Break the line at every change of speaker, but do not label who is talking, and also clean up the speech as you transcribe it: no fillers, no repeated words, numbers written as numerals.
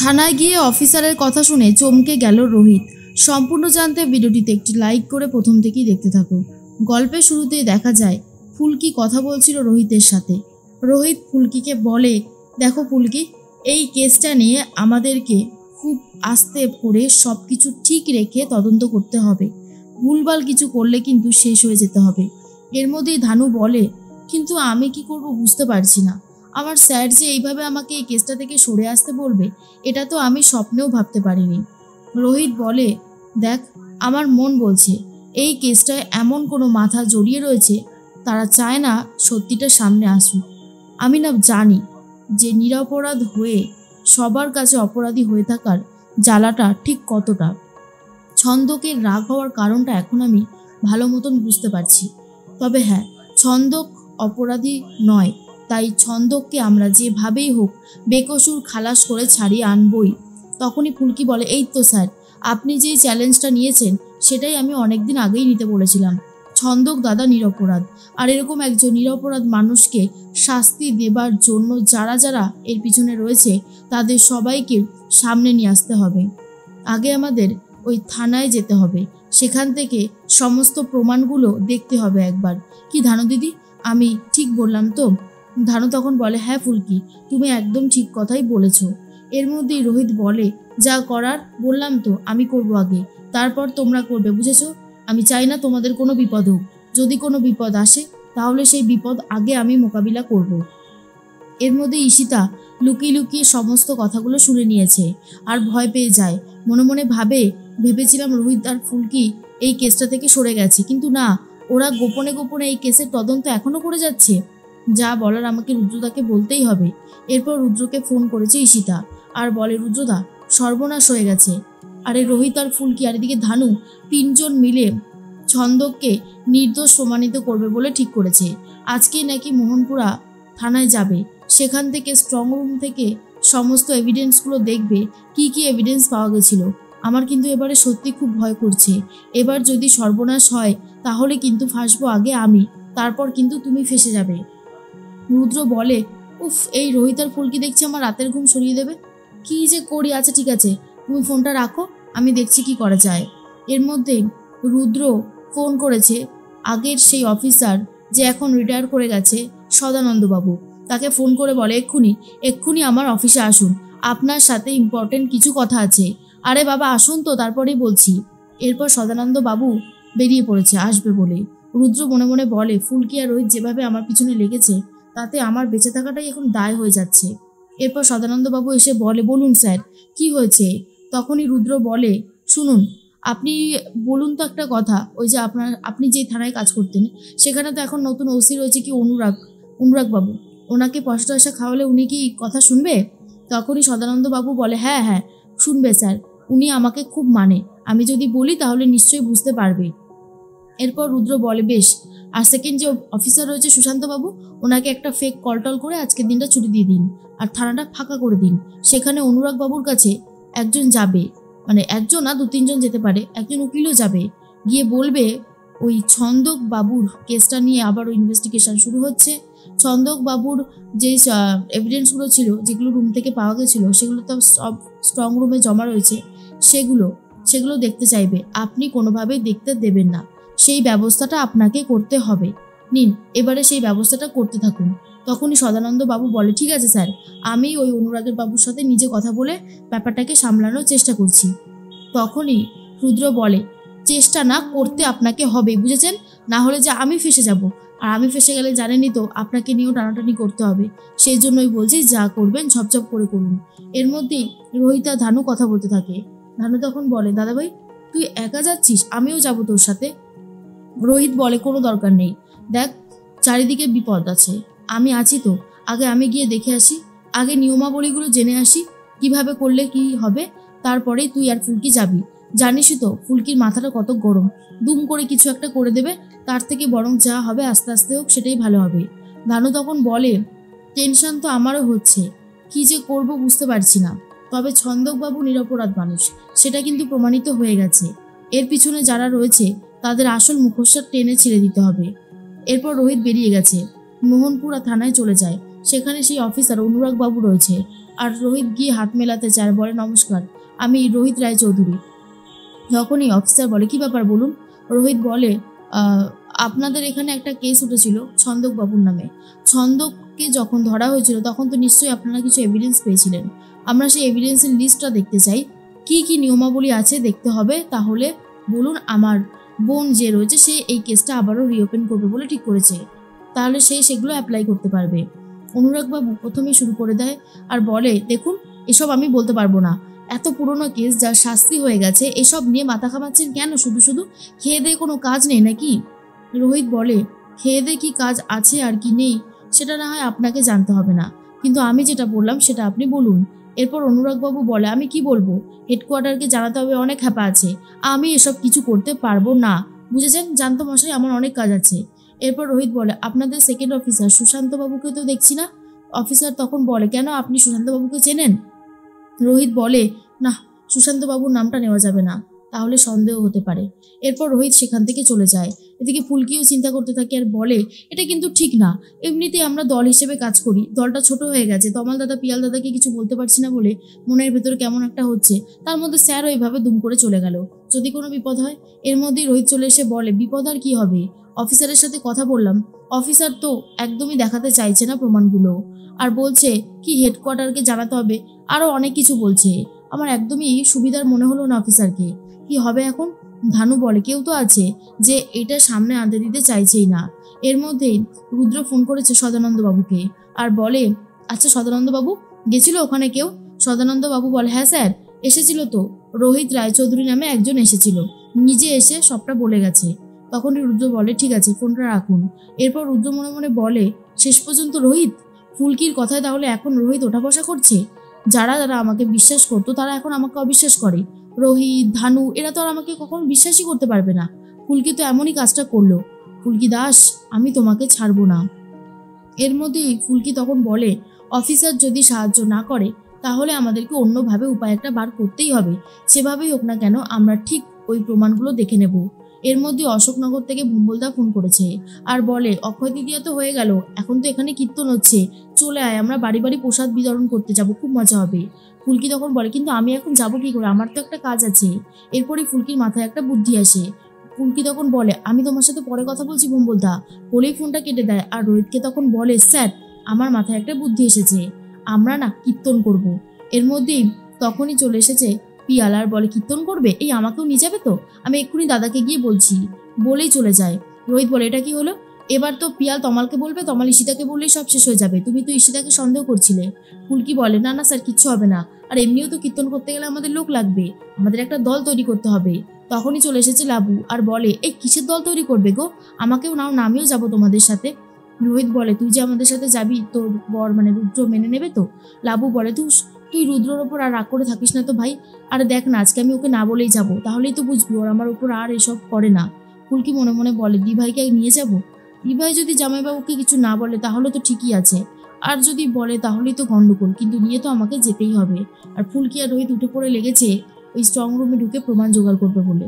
থানায় গিয়ে অফিসারের কথা শুনে চমকে গেল রোহিত। সম্পূর্ণ জানতে ভিডিওটিতে একটি লাইক করে প্রথম থেকেই দেখতে থাকো। গল্পের শুরুতেই দেখা যায় ফুলকি কথা বলছিল রোহিতের সাথে। রোহিত ফুলকিকে বলে, দেখো ফুলকি, এই কেসটা নিয়ে আমাদেরকে খুব আস্তে করে সব কিছু ঠিক রেখে তদন্ত করতে হবে। ভুলভাল কিছু করলে কিন্তু শেষ হয়ে যেতে হবে। এর মধ্যেই ধানু বলে, কিন্তু আমি কি করব বুঝতে পারছি না। আমার স্যার যে এইভাবে আমাকে এই কেসটা থেকে সরে আসতে বলবে, এটা তো আমি স্বপ্নেও ভাবতে পারিনি। রোহিত বলে, দেখ, আমার মন বলছে এই কেসটায় এমন কোনো মাথা জড়িয়ে রয়েছে, তারা চায় না সত্যিটা সামনে আসুক। আমি না জানি যে নিরপরাধ হয়ে সবার কাছে অপরাধী হয়ে থাকার জ্বালাটা ঠিক কতটা। ছন্দকে রাগ হওয়ার কারণটা এখন আমি ভালো মতন বুঝতে পারছি। তবে হ্যাঁ, ছন্দক অপরাধী নয়, তাই ছন্দককে আমরা যেভাবেই হোক বেকসুর খালাস করে ছাড়িয়ে আনবই। তখনই ফুলকি বলে, এই তো স্যার, আপনি যেই চ্যালেঞ্জটা নিয়েছেন সেটাই আমি অনেকদিন আগেই নিতে বলেছিলাম। ছন্দক দাদা নিরপরাধ, আর এরকম একজন নিরপরাধ মানুষকে শাস্তি দেবার জন্য যারা যারা এর পিছনে রয়েছে তাদের সবাইকে সামনে নিয়ে আসতে হবে। আগে আমাদের ওই থানায় যেতে হবে, সেখান থেকে সমস্ত প্রমাণগুলো দেখতে হবে একবার। কি ধানু দিদি, আমি ঠিক বললাম তো? ধানু তখন বলে, হ্যাঁ ফুলকি, তুমি একদম ঠিক কথাই বলেছ। এর মধ্যেই রোহিত বলে, যা করার বললাম তো আমি করব আগে, তারপর তোমরা করবে, বুঝেছো? আমি চাই না তোমাদের কোনো বিপদ হোক। যদি কোনো বিপদ আসে তাহলে সেই বিপদ আগে আমি মোকাবিলা করব। এর মধ্যে ঈশিতা লুকিয়ে লুকিয়ে সমস্ত কথাগুলো শুনে নিয়েছে আর ভয় পেয়ে যায়। মনে মনে ভেবেছিলাম রোহিত আর ফুলকি এই কেসটা থেকে সরে গেছে, কিন্তু না, ওরা গোপনে গোপনে এই কেসের তদন্ত এখনো করে যাচ্ছে। যা বলার আমাকে রুদ্রদাকে বলতেই হবে। এরপর রুদ্রকে ফোন করেছে ঈশিতা আর বলে, রুদ্রদা, সর্বনাশ হয়ে গেছে। আরে রোহিত আর ফুলকি আর এদিকে ধানু তিনজন মিলে ছন্দককে নির্দোষ প্রমাণিত করবে বলে ঠিক করেছে। আজকেই নাকি মোহনপুরা থানায় যাবে, সেখান থেকে স্ট্রং রুম থেকে সমস্ত এভিডেন্সগুলো দেখবে কি কি এভিডেন্স পাওয়া গেছিল। আমার কিন্তু এবারে সত্যি খুব ভয় করছে। এবার যদি সর্বনাশ হয় তাহলে কিন্তু ফাঁসবো আগে আমি, তারপর কিন্তু তুমি ফেঁসে যাবে। রুদ্র বলে, উফ, এই রোহিত আর ফুলকি দেখছি আমার রাতের ঘুম সরিয়ে দেবে। কি যে করি। আচ্ছা ঠিক আছে, তুমি ফোনটা রাখো, আমি দেখছি কি করা যায়। এর মধ্যে রুদ্র ফোন করেছে আগের সেই অফিসার যে এখন রিটায়ার করে গেছে, সদানন্দবাবু। তাকে ফোন করে বলে, এক্ষুনি আমার অফিসে আসুন, আপনার সাথে ইম্পর্টেন্ট কিছু কথা আছে। আরে বাবা আসুন তো, তারপরেই বলছি। এরপর সদানন্দবাবু বেরিয়ে পড়েছে আসবে বলে। রুদ্র মনে মনে বলে, ফুলকি আর রোহিত যেভাবে আমার পিছনে লেগেছে তাতে আমার বেঁচে থাকাটাই এখন দায় হয়ে যাচ্ছে। এরপর সদানন্দবাবু এসে বলে, বলুন স্যার, কি হয়েছে? তখনই রুদ্র বলে, শুনুন, আপনি বলুন তো একটা কথা, ওই যে আপনি যে থানায় কাজ করতেন সেখানে তো এখন নতুন ওসি রয়েছে কি অনুরাগ বাবু, ওনাকে পয়সা টয়সা খাওয়ালে উনি কি কথা শুনবে? তখনই সদানন্দবাবু বলে, হ্যাঁ হ্যাঁ শুনবে স্যার, উনি আমাকে খুব মানে, আমি যদি বলি তাহলে নিশ্চয়ই বুঝতে পারবে। এরপর রুদ্র বলে, বেশ। আর সেকেন্ড যে অফিসার রয়েছে সুশান্তবাবু, ওনাকে একটা ফেক কলটল করে আজকের দিনটা ছুটি দিয়ে দিন আর থানাটা ফাঁকা করে দিন। সেখানে অনুরাগ বাবুর কাছে একজন যাবে, মানে একজন না, 2-3 জন যেতে পারে, একজন উকিলও যাবে। গিয়ে বলবে ওই ছন্দক বাবুর কেসটা নিয়ে আবারও ইনভেস্টিগেশন শুরু হচ্ছে। ছন্দক বাবুর যে এভিডেন্সগুলো ছিল, যেগুলো রুম থেকে পাওয়া গেছিলো, সেগুলো তো সব স্ট্রং রুমে জমা রয়েছে, সেগুলো দেখতে চাইবে। আপনি কোনোভাবেই দেখতে দেবেন না, সেই ব্যবস্থাটা আপনাকে করতে হবে। নিন, এবারে সেই ব্যবস্থাটা করতে থাকুন। তখনই সদানন্দ বাবু বলে, ঠিক আছে স্যার, আমি ওই অনুরাগের বাবুর সাথে নিজে কথা বলে ব্যাপারটাকে সামলানোর চেষ্টা করছি। তখনই রুদ্র বলে, চেষ্টা না করতে আপনাকে হবে, বুঝেছেন? না হলে যে আমি ফেসে যাব, আর আমি ফেসে গেলে জানেনই তো আপনাকে নিয়েও টানাটানি করতে হবে। সেই জন্যই বলছি, যা করবেন ঝপঝপ করে করুন। এর মধ্যেই রোহিত আর ধানু কথা বলতে থাকে। ধানু তখন বলে, দাদাভাই, তুই একা যাচ্ছিস? আমিও যাব তোর সাথে। রোহিত বলে, কোনো দরকার নেই, দেখ চারিদিকে বিপদ আছে, আমি আছি তো, আগে আমি গিয়ে দেখে আসি, আগে নিয়মাবলীগুলো জেনে আসি কিভাবে করলে কি হবে, তারপরেই তুই আর ফুলকি যাবি। জানিসই তো ফুলকির মাথাটা কত গরম, দুম করে কিছু একটা করে দেবে, তার থেকে বরং যা হবে আস্তে আস্তে হোক, সেটাই ভালো হবে। ধানু তখন বলে, টেনশন তো আমারও হচ্ছে, কি যে করব বুঝতে পারছি না। তবে ছন্দকবাবু নিরপরাধ মানুষ, সেটা কিন্তু প্রমাণিত হয়ে গেছে। এর পিছনে যারা রয়েছে তাদের আসল মুখোশটা টেনে ছেড়ে দিতে হবে। এরপর রোহিত বেরিয়ে গেছে, মোহনপুরা থানায় চলে যায়। সেখানে সেই অফিসার অনুরাগ বাবু রয়েছে। আর রোহিত গিয়ে হাত মেলাতে চায়, বলে নমস্কার, আমি রোহিত রায়চৌধুরী। যখনই অফিসার বলে কি ব্যাপার বলুন, রোহিত বলে আপনাদের এখানে একটা কেস উঠেছিল ছন্দকবাবুর নামে। ছন্দককে যখন ধরা হয়েছিল তখন তো নিশ্চয়ই আপনারা কিছু এভিডেন্স পেয়েছিলেন। আমরা সেই এভিডেন্সের লিস্টটা দেখতে চাই, কি কি নিয়মাবলী আছে দেখতে হবে, তাহলে বলুন আমার বোন যে রয়েছে সে এই কেসটা আবারও রিওপেন করবে বলে ঠিক করেছে, তাহলে সে সেগুলো অ্যাপ্লাই করতে পারবে। অনুরাগবাবু প্রথমে শুরু করে দেয় আর বলে দেখুন এসব আমি বলতে পারবো না, এত পুরনো কেস যার শাস্তি হয়ে গেছে, এসব নিয়ে মাথা ঘামাচ্ছেন কেন? শুধু শুধু খেয়ে দিয়ে কোনো কাজ নেই নাকি? রোহিত বলে খেয়ে দিয়ে কি কাজ আছে আর কি নেই সেটা না হয় আপনাকে জানতে হবে না, কিন্তু আমি যেটা বললাম সেটা আপনি বলুন। এরপর অনুরাগবাবু বলে আমি কি বলবো, হেডকোয়ার্টারকে জানাতে হবে, অনেক হ্যাপা আছে, আমি এসব কিছু করতে পারবো না, বুঝেছেন জানতো মশাই, আমার অনেক কাজ আছে। এরপর রোহিত বলে আপনাদের সেকেন্ড অফিসার সুশান্তবাবুকে তো দেখছি না। অফিসার তখন বলে কেন, আপনি সুশান্তবাবুকে চেনেন? রোহিত বলে না, সুশান্তবাবুর নামটা নেওয়া যাবে না, তাহলে সন্দেহ হতে পারে। এরপর রোহিত সেখান থেকে চলে যায়। এদিকে ফুলকিও চিন্তা করতে থাকে আর বলে এটা কিন্তু ঠিক না, এমনিতেই আমরা দল হিসেবে কাজ করি, দলটা ছোট হয়ে গেছে, তমাল দাদা পিয়াল দাদাকে কিছু বলতে পারছি না বলে মনের ভেতরে কেমন একটা হচ্ছে, তার মধ্যে স্যার ওইভাবে দুম করে চলে গেল, যদি কোনো বিপদ হয়। এর মধ্যেই রোহিত চলে এসে বলে বিপদ আর কি হবে, অফিসারের সাথে কথা বললাম, অফিসার তো একদমই দেখাতে চাইছে না প্রমাণগুলো, আর বলছে কি হেডকোয়ার্টারকে জানাতে হবে, আরও অনেক কিছু বলছে, আমার একদমই সুবিধার মনে হলো না অফিসারকে, কি হবে এখন? ধানু বলে কেউ তো আছে যে এটা সামনে আনতে দিতে চাইছেই না। এর মধ্যেই রুদ্র ফোন করেছে সদানন্দ বাবুকে আর বলে আচ্ছা সদানন্দ বাবু গেছিল ওখানে কেউ? সদানন্দ বাবু বলে হ্যাঁ স্যার এসেছিল তো, রোহিত রায়চৌধুরী নামে একজন এসেছিল, নিজে এসে সবটা বলে গেছে। তখনই রুদ্র বলে ঠিক আছে ফোনটা রাখুন। এরপর রুদ্র মনে মনে বলে শেষ পর্যন্ত রোহিত, ফুলকির কথায় তাহলে এখন রোহিত ওঠা বসা করছে, যারা যারা আমাকে বিশ্বাস করতো তারা এখন আমাকে অবিশ্বাস করে, রোহিত ধানু এরা তো আর আমাকে কখনো বিশ্বাসই করতে পারবে না, ফুলকি তো এমনই কাজটা করলো, ফুলকি দাস আমি তোমাকে ছাড়বো না। এর মধ্যেই ফুলকি তখন বলে অফিসার যদি সাহায্য না করে তাহলে আমাদেরকে অন্যভাবে উপায় একটা বার করতেই হবে, সেভাবেই হোক না কেন আমরা ঠিক ওই প্রমাণগুলো দেখে নেব। এর মধ্যে অশোকনগর থেকে ভুম্বলদা ফোন করেছে আর বলে অক্ষয় তৃতীয়া তো হয়ে গেল, এখন তো এখানে কীর্তন হচ্ছে, চলে আয় আমরা বাড়ি বাড়ি প্রসাদ বিতরণ করতে যাব, খুব মজা হবে। ফুলকি তখন বলে কিন্তু আমি এখন যাবো কি করে, আমার তো একটা কাজ আছে। এরপরই ফুলকির মাথায় একটা বুদ্ধি আসে। ফুলকি তখন বলে আমি তোমার সাথে পরে কথা বলছি ভুম্বলদা, বলেই ফোনটা কেটে দেয়। আর রোহিতকে তখন বলে স্যার আমার মাথায় একটা বুদ্ধি এসেছে, আমরা না কীর্তন করব। এর মধ্যেই তখনই চলে এসেছে পিয়াল আর বলে কীর্তন করবে, এই আমাকেও নিয়ে যাবে তো, আমি এক্ষুনি দাদাকে গিয়ে বলছি, বলেই চলে যায়। রোহিত বলে এটা কি হলো, এবার তো পিয়াল তমালকে বলবে, তমাল ঈশিতাকে বললেই সব শেষ হয়ে যাবে, তুমি তো ঈশিতাকে সন্দেহ করছিলে। ফুলকি বলে না না স্যার কিচ্ছু হবে না, আর এমনিও তো কীর্তন করতে গেলে আমাদের লোক লাগবে, আমাদের একটা দল তৈরি করতে হবে। তখনই চলে এসেছে লাবু আর বলে এই কিসের দল তৈরি করবে গো, আমাকেও নাও না আমিও যাবো তোমাদের সাথে। রোহিত বলে তুই যে আমাদের সাথে যাবি তোর বর মানে রুদ্র মেনে নেবে তো? লাবু বলে তুই রুদ্রর ওপর আর রাগ করে থাকিস না তো ভাই, আর দেখ না আজকে আমি ওকে না বলেই যাবো, তাহলেই তো বুঝবি ওর আমার ওপর আর এসব করে না। ফুলকি মনে মনে বলে দিভাইকে নিয়ে যাব, দিভাই যদি জামাইবাবুকে কিছু না বলে তাহলে তো ঠিকই আছে, আর যদি বলে তাহলেই তো গন্ডগোল, কিন্তু নিয়ে তো আমাকে যেতেই হবে। আর ফুলকি আর রোহিত উঠে পড়ে লেগেছে ওই স্ট্রং রুমে ঢুকে প্রমাণ জোগাড় করবে বলে।